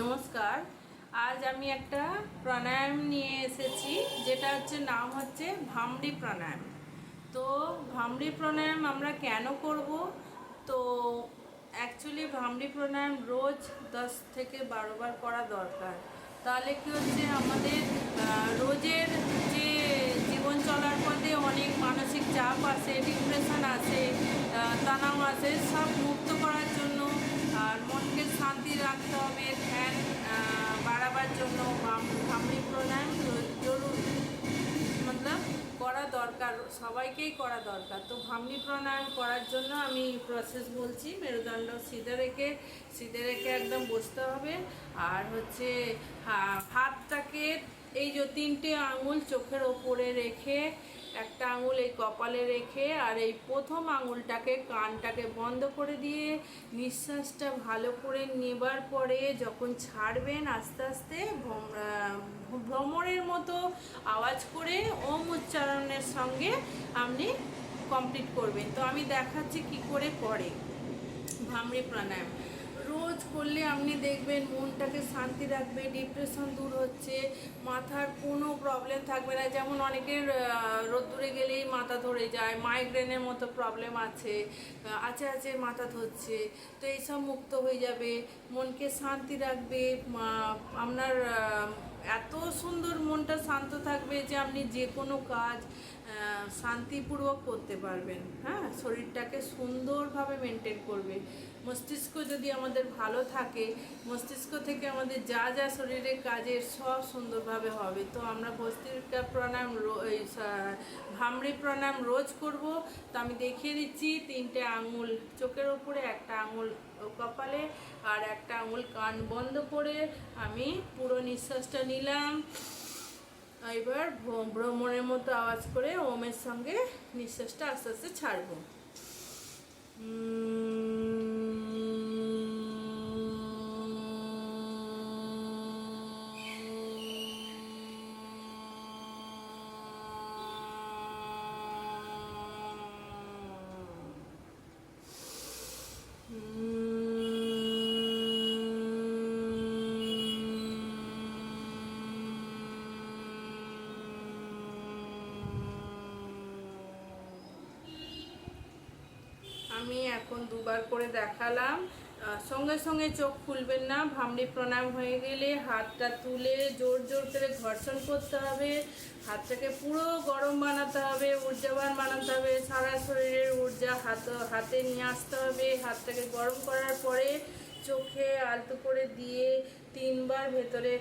নমস্কার। আজ আমি একটা প্রাণায়াম নিয়ে এসেছি, যেটা নাম হচ্ছে ভামরি প্রাণায়াম। তো ভামরি প্রাণায়াম আমরা কেন করব? তো অ্যাকচুয়ালি ভামরি প্রাণায়াম রোজ 10 থেকে 12 বার করা দরকার। তাহলে কি হচ্ছে, আমাদের রোজের যে জীবন চলার পথে অনেক মানসিক চাপ আসে, ডিপ্রেশন আসে, তনাও আসে, সব মুক্ত করার জন্য আর মনকে শান্তি রাখতে হবে, ধ্যান বাড়াবার জন্য ভামরি প্রাণায়াম জরুরি, মতলব করা দরকার, সবাইকেই করা দরকার। তো ভামরি প্রাণায়াম করার জন্য আমি প্রসেস বলছি। মেরুদণ্ড সিধে রেখে একদম বসতে হবে। আর হাতটাকে এই যে 3টে আঙুল চোখের ওপরে রেখে, একটা আঙুল এই কপালে রেখে, আর এই প্রথম আঙুলটাকে কানটাকে বন্ধ করে দিয়ে নিঃশ্বাসটা ভালো করে নেবার পরে যখন ছাড়বেন, আস্তে আস্তে ভ্রমরের মতো আওয়াজ করে ওম উচ্চারণের সঙ্গে আপনি কমপ্লিট করবেন। তো আমি দেখাচ্ছি কি করে করে ভামরি প্রাণায়াম। রোজ করলে আপনি দেখবেন মনটাকে শান্তি রাখবে, ডিপ্রেশন দূর হচ্ছে, মাথার কোনো প্রবলেম থাকবে না। যেমন অনেকের রোদ্দুরে গেলেই মাথা ধরে যায়, মাইগ্রেনের মতো প্রবলেম আছে, আছে মাথা ধরছে, তো এইসব মুক্ত হয়ে যাবে। মনকে শান্তি রাখবে, আপনার এত সুন্দর মনটা শান্ত থাকবে যে আপনি যে কোনো কাজ শান্তিপূর্বক করতে পারবেন। হ্যাঁ, শরীরটাকে সুন্দরভাবে মেনটেন করবে। মস্তিষ্ক যদি আমাদের ভালো থাকে, মস্তিষ্ক থেকে আমাদের যা যা শরীরের কাজের সব সুন্দরভাবে হবে। তো আমরা ভস্ত্রিকা প্রাণায়াম ভামরি প্রাণায়াম রোজ করব। তো আমি দেখিয়ে দিচ্ছি। 3টে আঙুল চোখের ওপরে, একটা আঙুল কপালে, আর একটা আঙুল কান বন্ধ করে আমি পুরো নিঃশ্বাসটা নিলাম। এবার ভ্রমণের মতো আওয়াজ করে ওমের সঙ্গে নিঃশ্বাসটা আস্তে আস্তে ছাড়বো। আমি এখন 2বার করে দেখালাম। সঙ্গে সঙ্গে চোখ খুলবেন না। ভামরি প্রাণায়াম হয়ে গেলে হাতটা তুলে জোর জোর করে ঘর্ষণ করতে হবে। হাতটাকে পুরো গরম বানাতে হবে, ঊর্জাবান বানাতে হবে। সারা শরীরের ঊর্জা হাতে নিয়ে আসতে হবে। হাতটাকে গরম করার পরে চোখে আলতো করে দিয়ে 3বার ভেতরে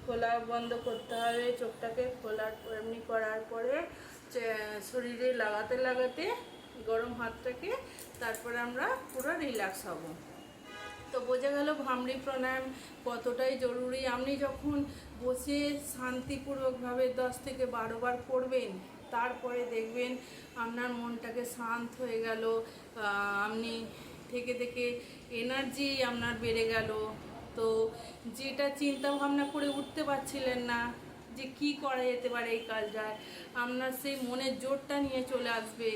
খোলা বন্ধ করতে হবে। চোখটাকে এমনি করার পরে শরীরে লাগাতে গরম হাতটাকে, তারপরে আমরা পুরো রিল্যাক্স হব। তো বোঝা গেল ভামরি প্রাণায়াম কতটাই জরুরি। আপনি যখন বসে শান্তিপূর্বকভাবে 10 থেকে 12 বার করবেন, তারপরে দেখবেন আপনার মনটাকে শান্ত হয়ে গেল, আপনি থেকে এনার্জি আপনার বেড়ে গেল। তো যেটা চিন্তা ভাবনা করে উঠতে পারছিলেন না যে কি করা যেতে পারে এই কাজটায়, আপনার সেই মনের জোরটা নিয়ে চলে আসবে,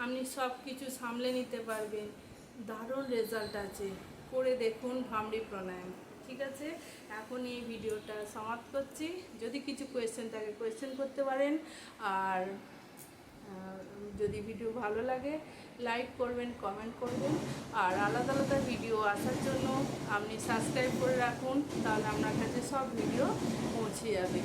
আপনি সব কিছু সামলে নিতে পারবেন। দারুণ রেজাল্ট আছে, করে দেখুন ভামরি প্রাণায়াম। ঠিক আছে, এখন এই ভিডিওটা সমাপ্ত করছি। যদি কিছু কোয়েশ্চেন থাকে কোয়েশ্চেন করতে পারেন। আর যদি ভিডিও ভালো লাগে লাইক করবেন, কমেন্ট করবেন। আর আলাদা আলাদা ভিডিও আসার জন্য আপনি সাবস্ক্রাইব করে রাখুন, তাহলে আপনার কাছে সব ভিডিও পৌঁছে যাবে।